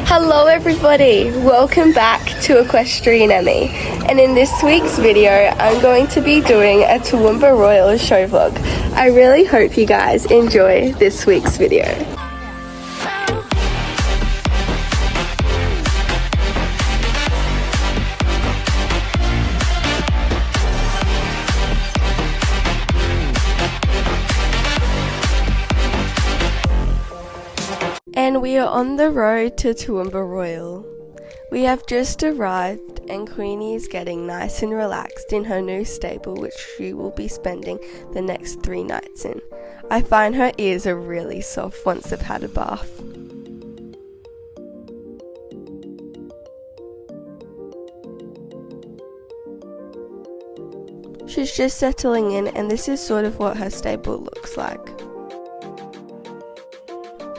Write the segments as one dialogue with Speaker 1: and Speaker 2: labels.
Speaker 1: Hello everybody, welcome back to Equestrianemmy, and in this week's video I'm going to be doing a Toowoomba Royal show vlog. I really hope you guys enjoy this week's video. And we are on the road to Toowoomba Royal. We have just arrived and Queenie is getting nice and relaxed in her new stable, which she will be spending the next 3 nights in. I find her ears are really soft once they've had a bath. She's just settling in, and this is sort of what her stable looks like.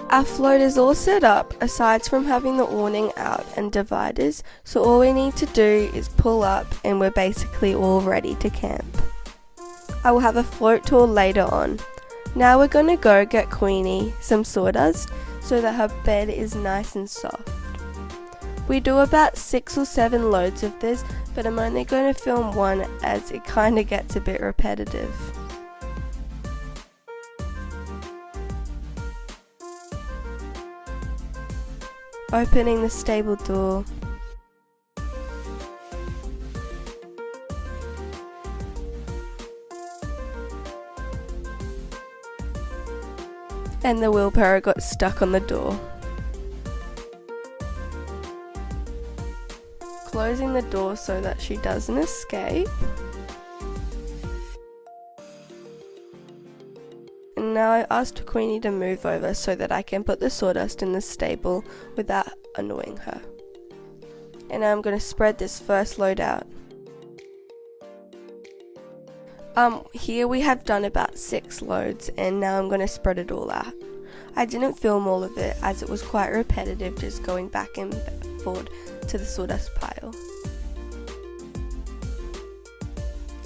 Speaker 1: Our float is all set up, aside from having the awning out and dividers, so all we need to do is pull up and we're basically all ready to camp. I will have a float tour later on. Now we're going to go get Queenie some sawdust so that her bed is nice and soft. We do about 6 or 7 loads of this, but I'm only going to film one as it kind of gets a bit repetitive. Opening the stable door. And the wheelbarrow got stuck on the door. Closing the door so that she doesn't escape. And now I asked Queenie to move over so that I can put the sawdust in the stable without annoying her. And now I'm going to spread this first load out. Here we have done about 6 loads, and now I'm going to spread it all out. I didn't film all of it as it was quite repetitive, just going back and forward to the sawdust pile.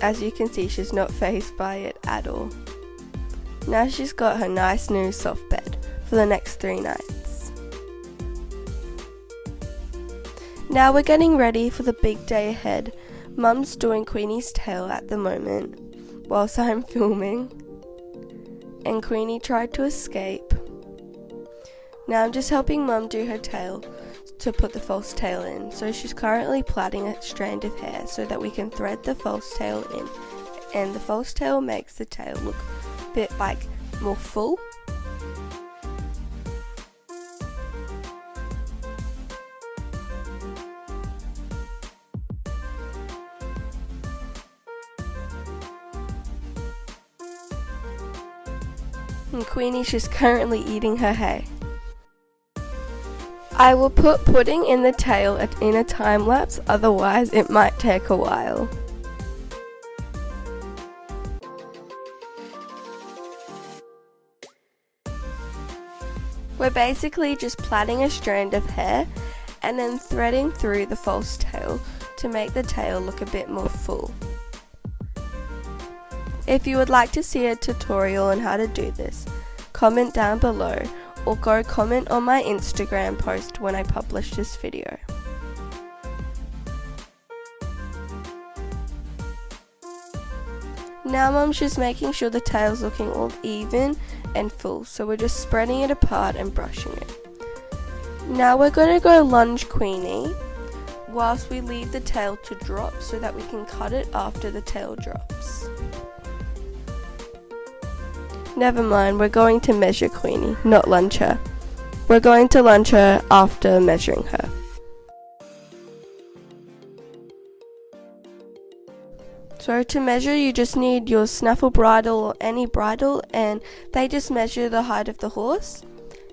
Speaker 1: As you can see, she's not fazed by it at all. Now she's got her nice new soft bed for the next 3 nights. Now we're getting ready for the big day ahead. Mum's doing Queenie's tail at the moment whilst I'm filming, and Queenie tried to escape. Now I'm just helping Mum do her tail to put the false tail in. So she's currently plaiting a strand of hair so that we can thread the false tail in, and the false tail makes the tail look bit like more full. And Queenie's just currently eating her hay. I will put pudding in the tail in a time lapse, otherwise it might take a while. We're basically just plaiting a strand of hair and then threading through the false tail to make the tail look a bit more full. If you would like to see a tutorial on how to do this, comment down below or go comment on my Instagram post when I publish this video. Now Mum's just making sure the tail's looking all even and full, so we're just spreading it apart and brushing it. Now we're going to go lunge Queenie whilst we leave the tail to drop so that we can cut it after the tail drops. Never mind, we're going to measure Queenie, not lunge her. We're going to lunge her after measuring her. So to measure, you just need your snaffle bridle or any bridle, and they just measure the height of the horse.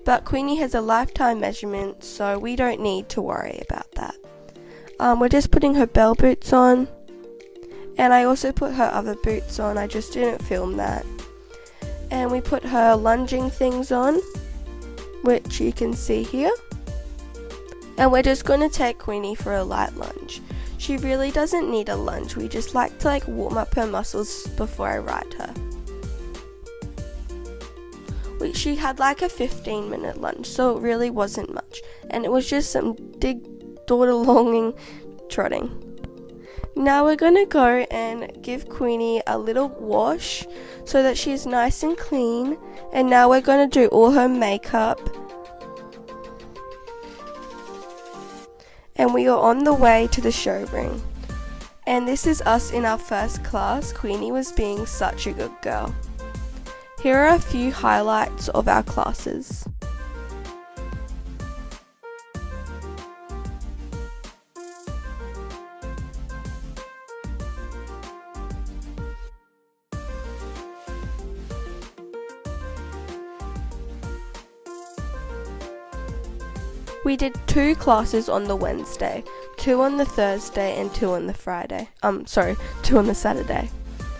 Speaker 1: But Queenie has a lifetime measurement, so we don't need to worry about that. We're just putting her bell boots on, and I also put her other boots on, I just didn't film that. And we put her lunging things on, which you can see here. And we're just going to take Queenie for a light lunge. She really doesn't need a lunge, we just like to warm up her muscles before I ride her. We She had like a 15-minute lunch, so it really wasn't much, and it was just some daughter longing trotting. Now we're gonna go and give Queenie a little wash so that she's nice and clean, and now we're gonna do all her makeup. And we are on the way to the showroom. And this is us in our first class. Queenie was being such a good girl. Here are a few highlights of our classes. We did 2 classes on the Wednesday, 2 on the Thursday and 2 on the Friday. 2 on the Saturday.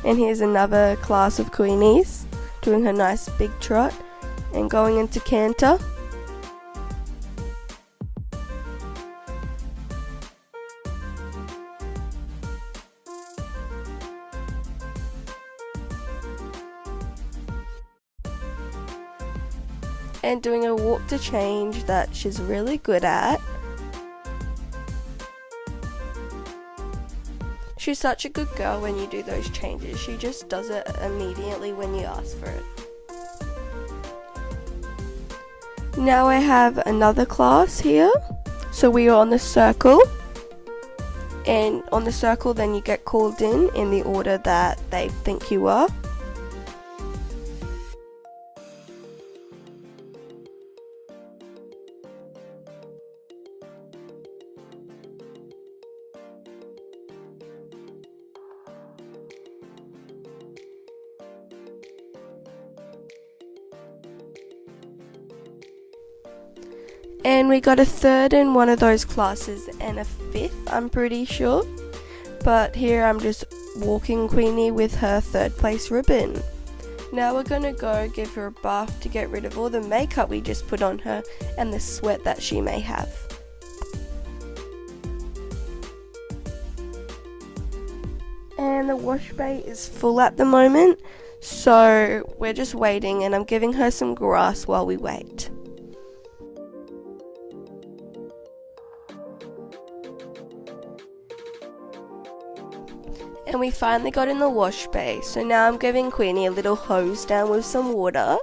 Speaker 1: And here's another class of Queenie's doing her nice big trot and going into canter. And doing a walk to change that she's really good at. She's such a good girl when you do those changes. She just does it immediately when you ask for it. Now I have another class here. So we are on the circle. And on the circle then you get called in the order that they think you are. And we got a 3rd in one of those classes and a 5th, I'm pretty sure. But here I'm just walking Queenie with her 3rd place ribbon. Now we're going to go give her a bath to get rid of all the makeup we just put on her and the sweat that she may have. And the wash bay is full at the moment, so we're just waiting, and I'm giving her some grass while we wait. And we finally got in the wash bay, so now I'm giving Queenie a little hose down with some water.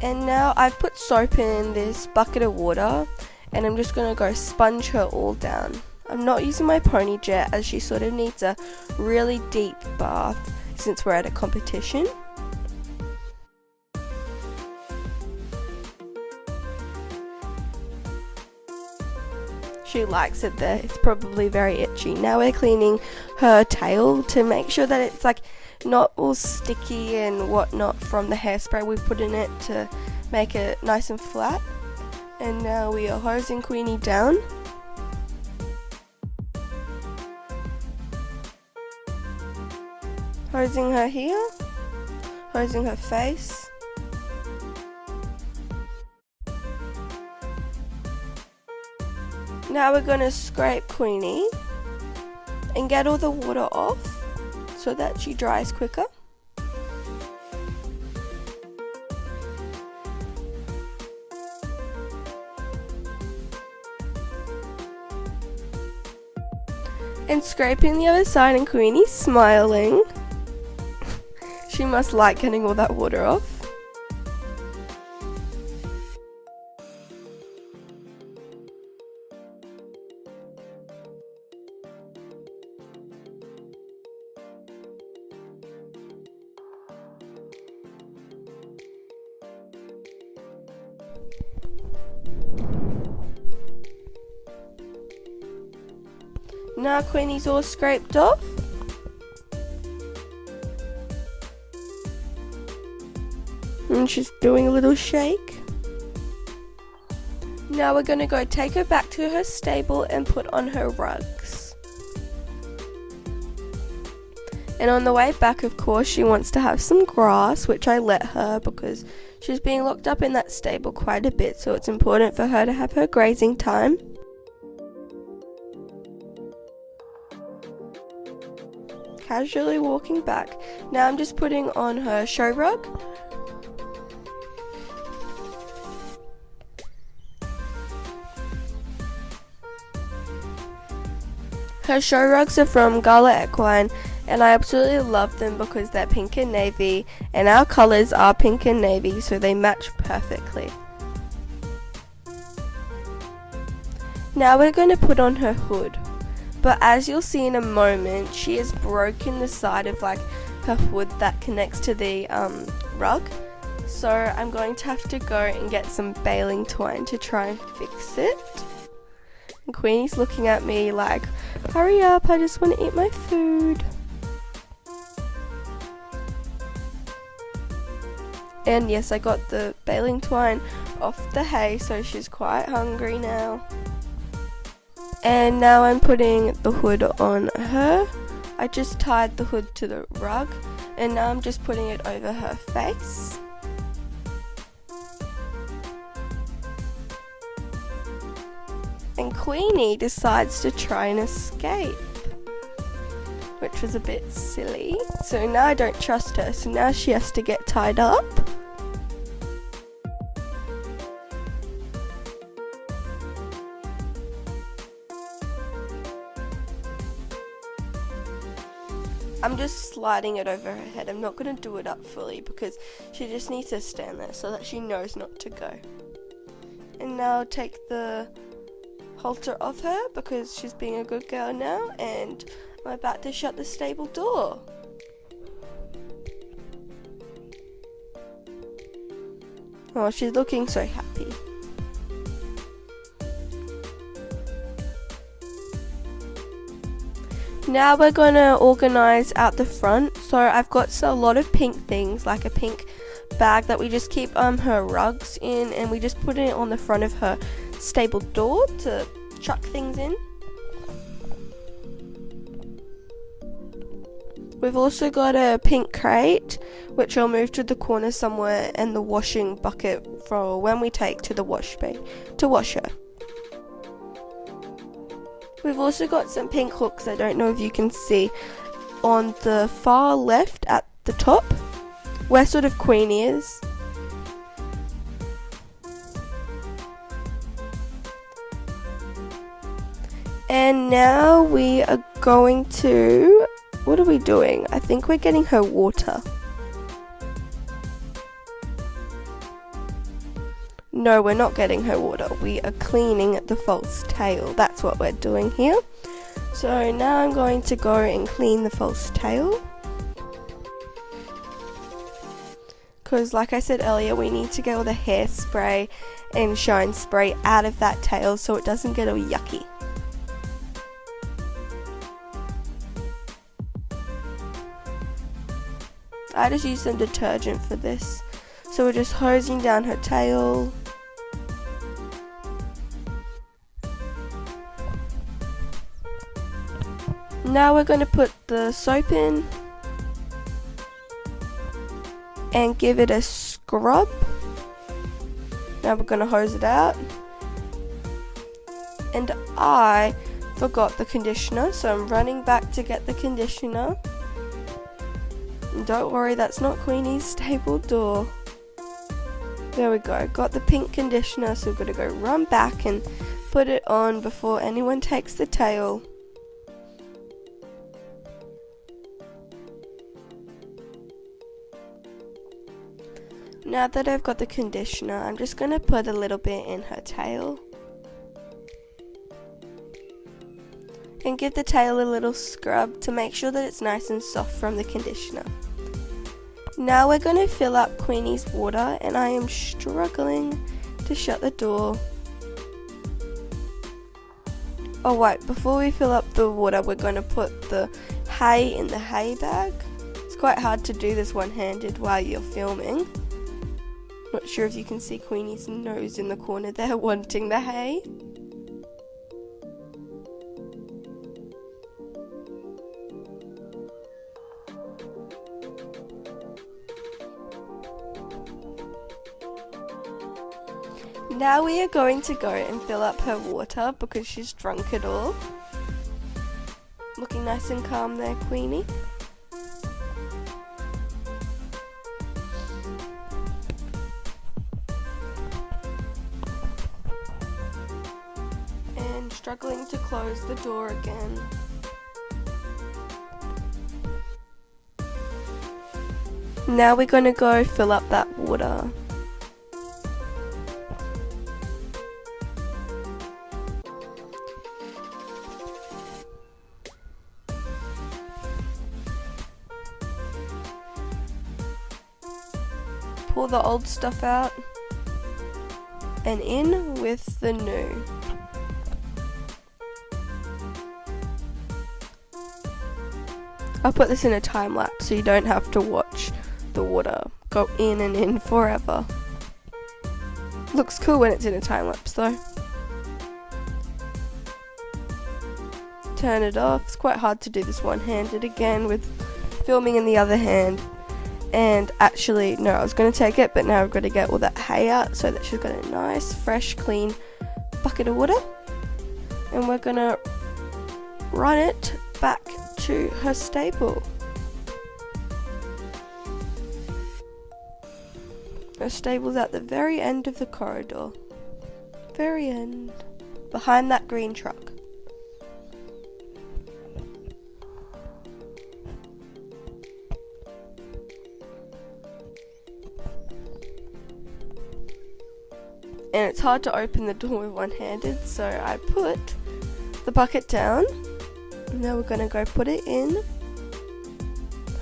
Speaker 1: And now I've put soap in this bucket of water, and I'm just going to go sponge her all down. I'm not using my pony jet as she sort of needs a really deep bath since we're at a competition. She likes it there. It's probably very itchy. Now we're cleaning her tail to make sure that it's like not all sticky and whatnot from the hairspray we put in it to make it nice and flat. And now we are hosing Queenie down. Hosing her here, hosing her face. Now we're going to scrape Queenie and get all the water off so that she dries quicker. And scraping the other side, and Queenie's smiling. She must like getting all that water off. Now Queenie's all scraped off. And she's doing a little shake. Now we're going to go take her back to her stable and put on her rugs. And on the way back, of course, she wants to have some grass, which I let her because she's being locked up in that stable quite a bit, so it's important for her to have her grazing time. casually walking back. Now I'm just putting on her show rug. Her show rugs are from Gala Equine, and I absolutely love them because they're pink and navy, and our colours are pink and navy, so they match perfectly. Now we're going to put on her hood, but as you'll see in a moment, she has broken the side of like her hood that connects to the rug, so I'm going to have to go and get some baling twine to try and fix it. And Queenie's looking at me like, hurry up, I just want to eat my food. And yes, I got the baling twine off the hay, so she's quite hungry now. And now I'm putting the hood on her. I just tied the hood to the rug, and now I'm just putting it over her face. And Queenie decides to try and escape, which was a bit silly. So now I don't trust her, so now she has to get tied up. I'm just sliding it over her head. I'm not going to do it up fully because she just needs to stand there so that she knows not to go. And now I'll take the halter off her because she's being a good girl now, and I'm about to shut the stable door. Oh, she's looking so happy. Now we're going to organise out the front. So I've got a lot of pink things, like a pink bag that we just keep her rugs in, and we just put it on the front of her stable door to chuck things in. We've also got a pink crate which I'll move to the corner somewhere, and the washing bucket for when we take to the wash bay to wash her. We've also got some pink hooks, I don't know if you can see, on the far left at the top where sort of Queenie is. And now we are going to, what are we doing? I think we're getting her water. No, we're not getting her water. We are cleaning the false tail. That's what we're doing here. So now I'm going to go and clean the false tail. Because like I said earlier, we need to get all the hairspray and shine spray out of that tail so it doesn't get all yucky. I just used some detergent for this. So we're just hosing down her tail. Now we're going to put the soap in and give it a scrub. Now we're going to hose it out. And I forgot the conditioner, so I'm running back to get the conditioner. And don't worry, that's not Queenie's stable door. There we go, got the pink conditioner, so we're going to go run back and put it on before anyone takes the tail. Now that I've got the conditioner, I'm just going to put a little bit in her tail. And give the tail a little scrub to make sure that it's nice and soft from the conditioner. Now we're going to fill up Queenie's water, and I am struggling to shut the door. Oh wait, before we fill up the water, we're going to put the hay in the hay bag. It's quite hard to do this one-handed while you're filming. Not sure if you can see Queenie's nose in the corner there wanting the hay. Now we are going to go and fill up her water because she's drunk it all. Looking nice and calm there, Queenie. struggling to close the door again. Now we're going to go fill up that water. Pull the old stuff out and in with the new. I'll put this in a time lapse so you don't have to watch the water go in and in forever. Looks cool when it's in a time lapse though. Turn it off. It's quite hard to do this one-handed again with filming in the other hand. And actually, no, I was going to take it, but now I've got to get all that hay out so that she's got a nice, fresh, clean bucket of water. And we're going to run it back to her stable. Her stable's at the very end of the corridor. Very end. Behind that green truck. And it's hard to open the door with one-handed, so I put the bucket down. Now we're going to go put it in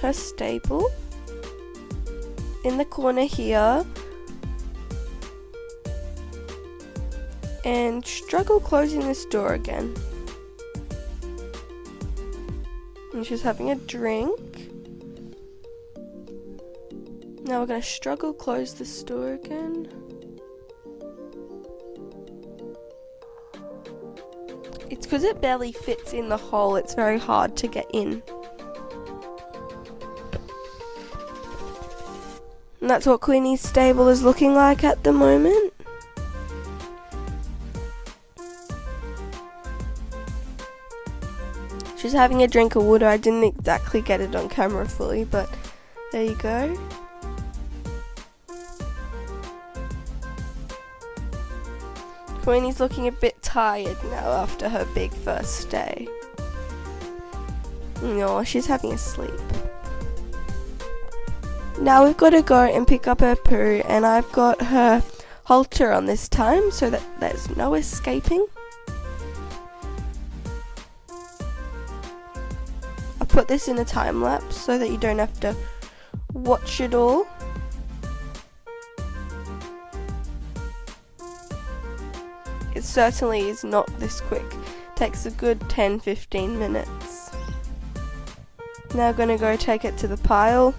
Speaker 1: her stable. In the corner here. And struggle closing this door again. And she's having a drink. Now we're going to struggle close this door again. It's because it barely fits in the hole, it's very hard to get in. And that's what Queenie's stable is looking like at the moment. She's having a drink of water. I didn't exactly get it on camera fully, but there you go. Queenie's looking a bit tired now after her big first day. No, she's having a sleep. Now we've got to go and pick up her poo, and I've got her halter on this time so that there's no escaping. I put this in a time lapse so that you don't have to watch it all. It certainly is not this quick. It takes a good 10-15 minutes. Now I'm going to go take it to the pile.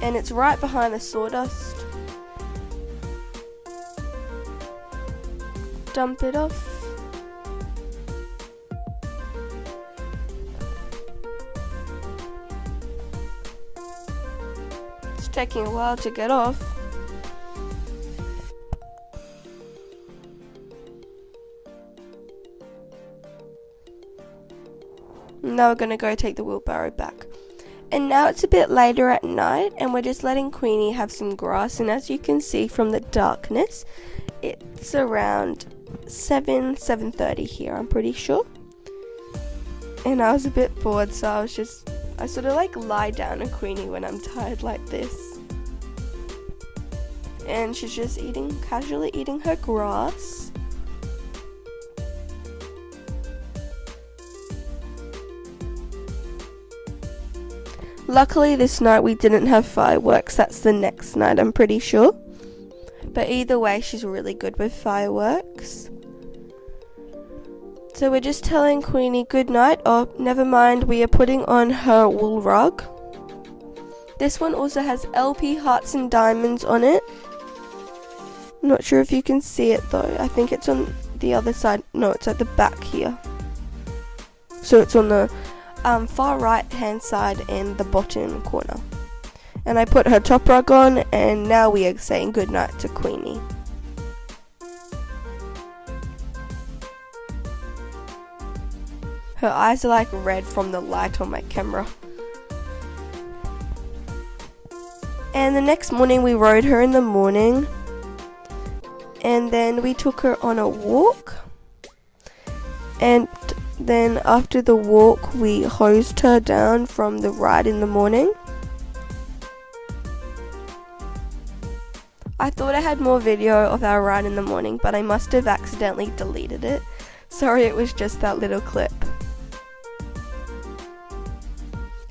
Speaker 1: And it's right behind the sawdust. Dump it off. It's taking a while to get off. Now we're going to go take the wheelbarrow back. And now it's a bit later at night and we're just letting Queenie have some grass, and as you can see from the darkness, it's around 7:30 here, I'm pretty sure. And I was a bit bored, so I sort of like lie down on Queenie when I'm tired like this. And she's just casually eating her grass. Luckily this night we didn't have fireworks, that's the next night I'm pretty sure. But either way, she's really good with fireworks. So we're just telling Queenie good night. Oh, never mind, we are putting on her wool rug. This one also has LP hearts and diamonds on it. I'm not sure if you can see it though. I think it's on the other side. No, it's at the back here. So it's on the far right hand side in the bottom corner. And I put her top rug on, and now we are saying goodnight to Queenie. Her eyes are like red from the light on my camera. And the next morning we rode her in the morning, and then we took her on a walk, and then after the walk we hosed her down from the ride in the morning. I thought I had more video of our ride in the morning, but I must have accidentally deleted it. Sorry, it was just that little clip.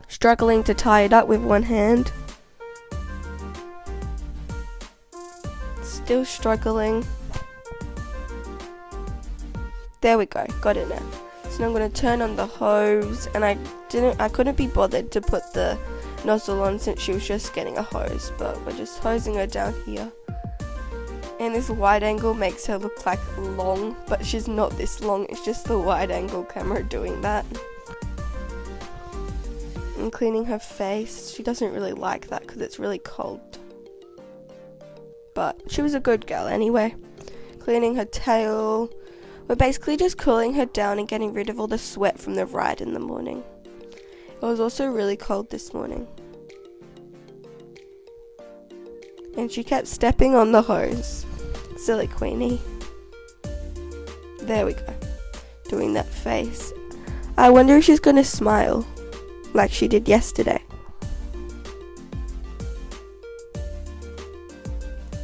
Speaker 1: Struggling to tie it up with one hand. Still struggling. There we go, got it now. So now I'm going to turn on the hose, and I couldn't be bothered to put the nozzle on since she was just getting a hose, but we're just hosing her down here. And this wide angle makes her look like long, but she's not this long, it's just the wide angle camera doing that. And cleaning her face. She doesn't really like that because it's really cold. But she was a good girl anyway. Cleaning her tail. We're basically just cooling her down and getting rid of all the sweat from the ride in the morning. It was also really cold this morning. And she kept stepping on the hose. Silly Queenie. There we go. Doing that face. I wonder if she's going to smile like she did yesterday.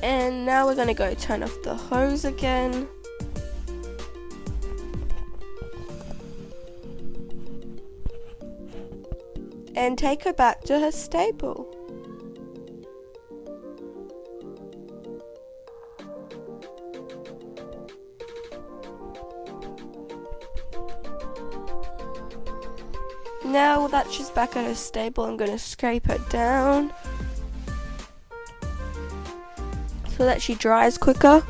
Speaker 1: And now we're going to go turn off the hose again. And take her back to her stable. Now that she's back at her stable, I'm going to scrape her down so that she dries quicker.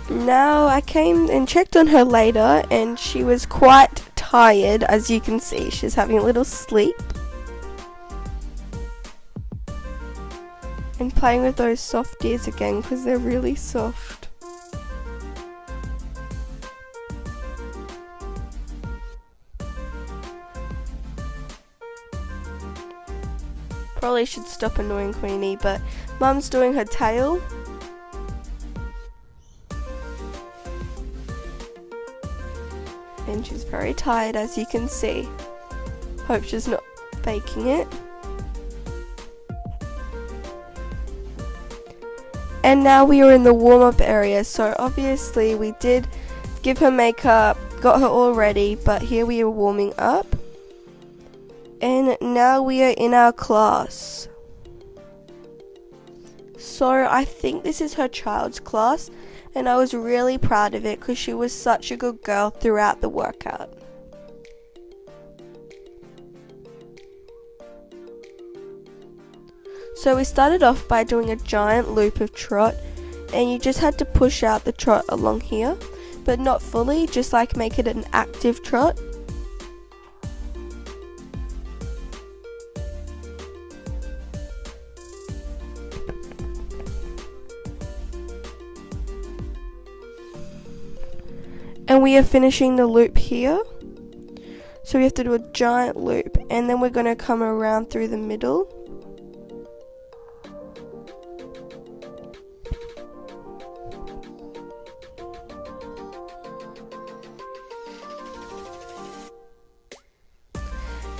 Speaker 1: Now I came and checked on her later, and she was quite tired. As you can see, she's having a little sleep and playing with those soft ears again because they're really soft. Probably should stop annoying Queenie, but Mum's doing her tail. And she's very tired, as you can see. Hope she's not faking it. And now we are in the warm-up area, so obviously we did give her makeup, got her all ready, but here we are warming up. And now we are in our class. So I think this is her child's class, and I was really proud of it because she was such a good girl throughout the workout. So we started off by doing a giant loop of trot, and you just had to push out the trot along here, but not fully, just like make it an active trot. And we are finishing the loop here. So we have to do a giant loop, and then we're going to come around through the middle.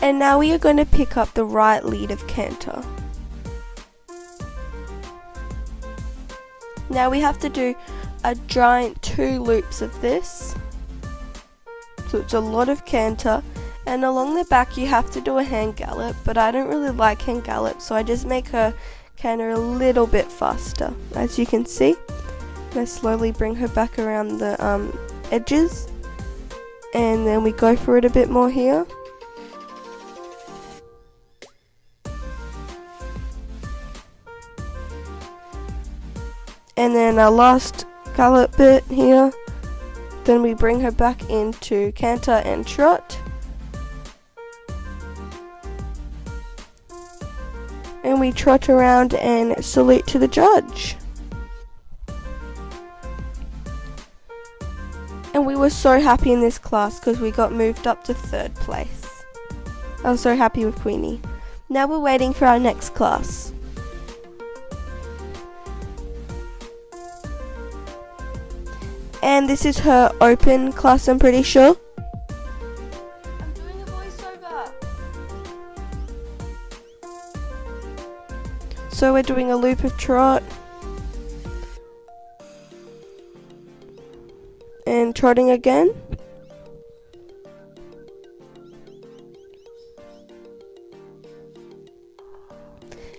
Speaker 1: And now we are going to pick up the right lead of canter. Now we have to do a giant 2 loops of this. So it's a lot of canter, and along the back you have to do a hand gallop, but I don't really like hand gallop, so I just make her canter a little bit faster, as you can see. And I slowly bring her back around the edges, and then we go for it a bit more here. And then our last gallop bit here. Then we bring her back into canter and trot. And we trot around and salute to the judge. And we were so happy in this class because we got moved up to 3rd place. I was so happy with Queenie. Now we're waiting for our next class. And this is her open class, I'm pretty sure. I'm doing a voiceover. So we're doing a loop of trot. And trotting again.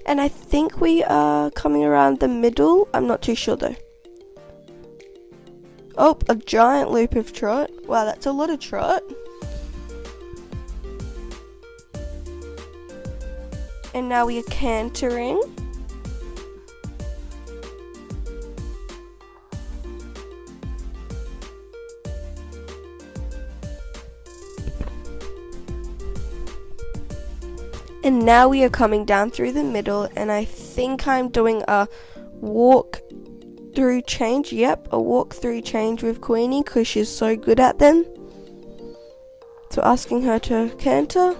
Speaker 1: And I think we are coming around the middle. I'm not too sure though. Oh, a giant loop of trot. Wow, that's a lot of trot. And now we are cantering. And now we are coming down through the middle, and I think I'm doing a walk through change. Yep, a walk through change with Queenie because she's so good at them. So asking her to canter.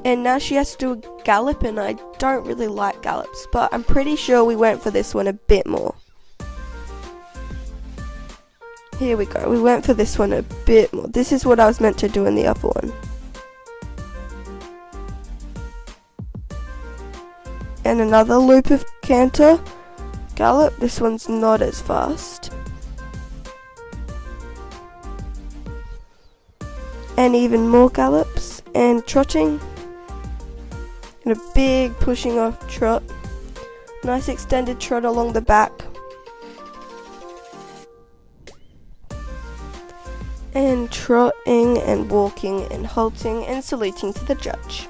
Speaker 1: And now she has to do a gallop, and I don't really like gallops, but I'm pretty sure we went for this one a bit more. Here we go, we went for this one a bit more. This is what I was meant to do in the other one. And another loop of canter, gallop. This one's not as fast. And even more gallops and trotting. And a big pushing off trot. Nice extended trot along the back. And trotting and walking and halting and saluting to the judge.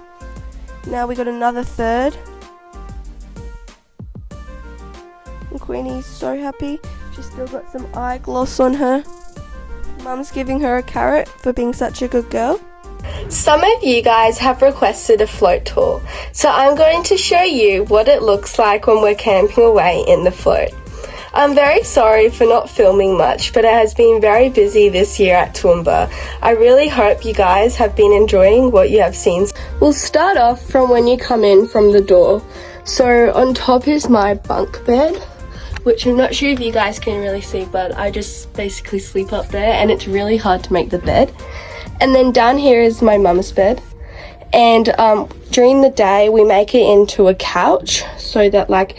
Speaker 1: Now we got another third. And Queenie's so happy. She's still got some eye gloss on her. Mum's giving her a carrot for being such a good girl. Some of you guys have requested a float tour, so I'm going to show you what it looks like when we're camping away in the float. I'm very sorry for not filming much, but it has been very busy this year at Toowoomba. I really hope you guys have been enjoying what you have seen. We'll start off from when you come in from the door. So on top is my bunk bed, which I'm not sure if you guys can really see, but I just basically sleep up there and it's really hard to make the bed. And then down here is my mum's bed. And during the day we make it into a couch so that like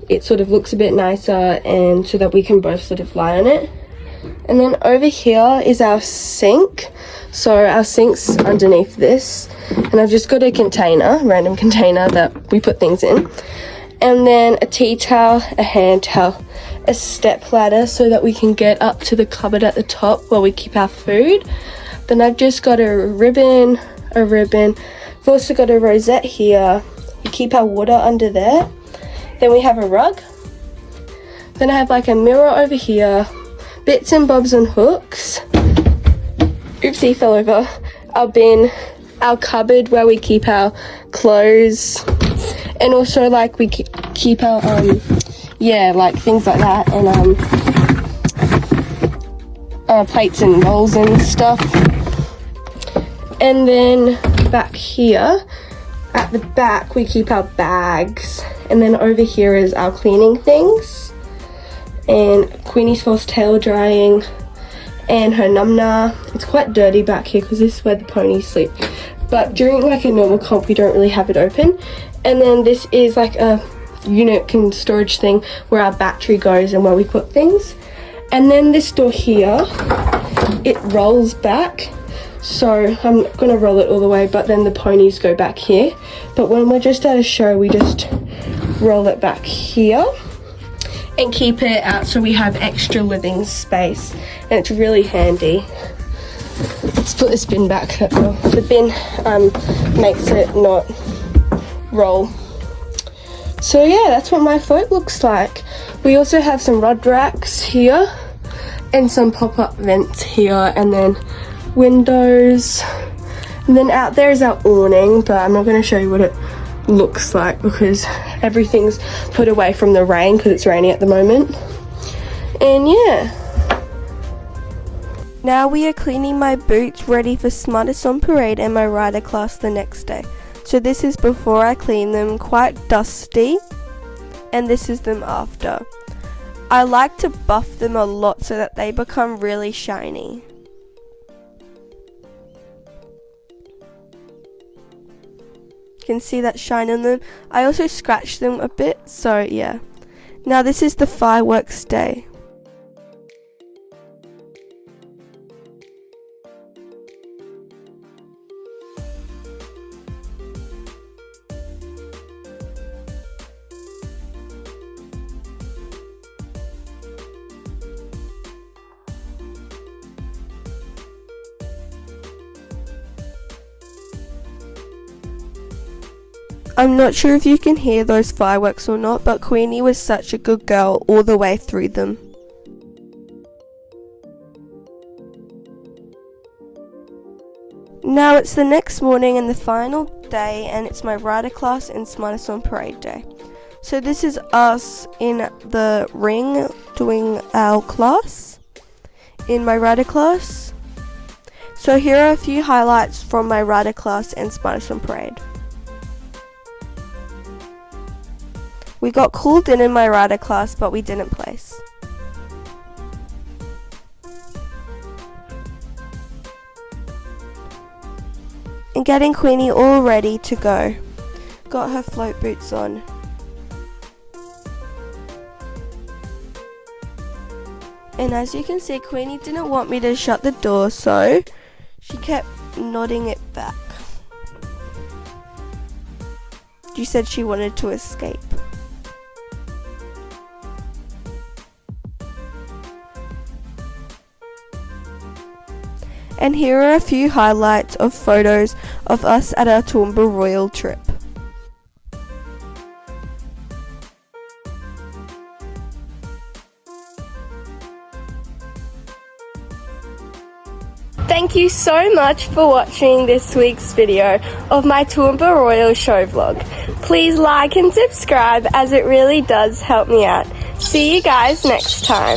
Speaker 1: it sort of looks a bit nicer and so that we can both sort of lie on it. And then over here is our sink. So our sink's underneath this. And I've just got a container, random container that we put things in. And then a tea towel, a hand towel, a step ladder so that we can get up to the cupboard at the top where we keep our food. Then I've just got a ribbon. We've also got a rosette here. We keep our water under there. Then we have a rug. Then I have like a mirror over here, bits and bobs and hooks. Oopsie, fell over. Our bin, our cupboard where we keep our clothes. And also like we keep our like things like that, and plates and bowls and stuff. And then back here at the back we keep our bags, and then over here is our cleaning things and Queenie's false tail drying and her numna. It's quite dirty back here because this is where the ponies sleep, but during like a normal comp we don't really have it open. And then this is like a unit and storage thing where our battery goes and where we put things. And then this door here, it rolls back. So I'm not going to roll it all the way, but then the ponies go back here. But when we're just at a show, we just roll it back here and keep it out so we have extra living space. And it's really handy. Let's put this bin back. The bin makes it not roll. So yeah, that's what my float looks like. We also have some rod racks here and some pop-up vents here, and then windows. And then out there is our awning, but I'm not going to show you what it looks like because everything's put away from the rain because it's raining at the moment. And yeah. Now we are cleaning my boots ready for Smartest on Parade and my rider class the next day. So this is before I clean them, quite dusty, and this is them after. I like to buff them a lot so that they become really shiny. You can see that shine on them. I also scratched them a bit, so yeah. Now this is the fireworks day. I'm not sure if you can hear those fireworks or not, but Queenie was such a good girl all the way through them. Now it's the next morning and the final day, and it's my rider class and Smartest on Parade day. So this is us in the ring doing our class, in my rider class. So here are a few highlights from my rider class and Smartest on Parade. We got called in my rider class, but we didn't place. And getting Queenie all ready to go. Got her float boots on. And as you can see, Queenie didn't want me to shut the door, so she kept nodding it back. She said she wanted to escape. And here are a few highlights of photos of us at our Toowoomba Royal trip. Thank you so much for watching this week's video of my Toowoomba Royal show vlog. Please like and subscribe as it really does help me out. See you guys next time.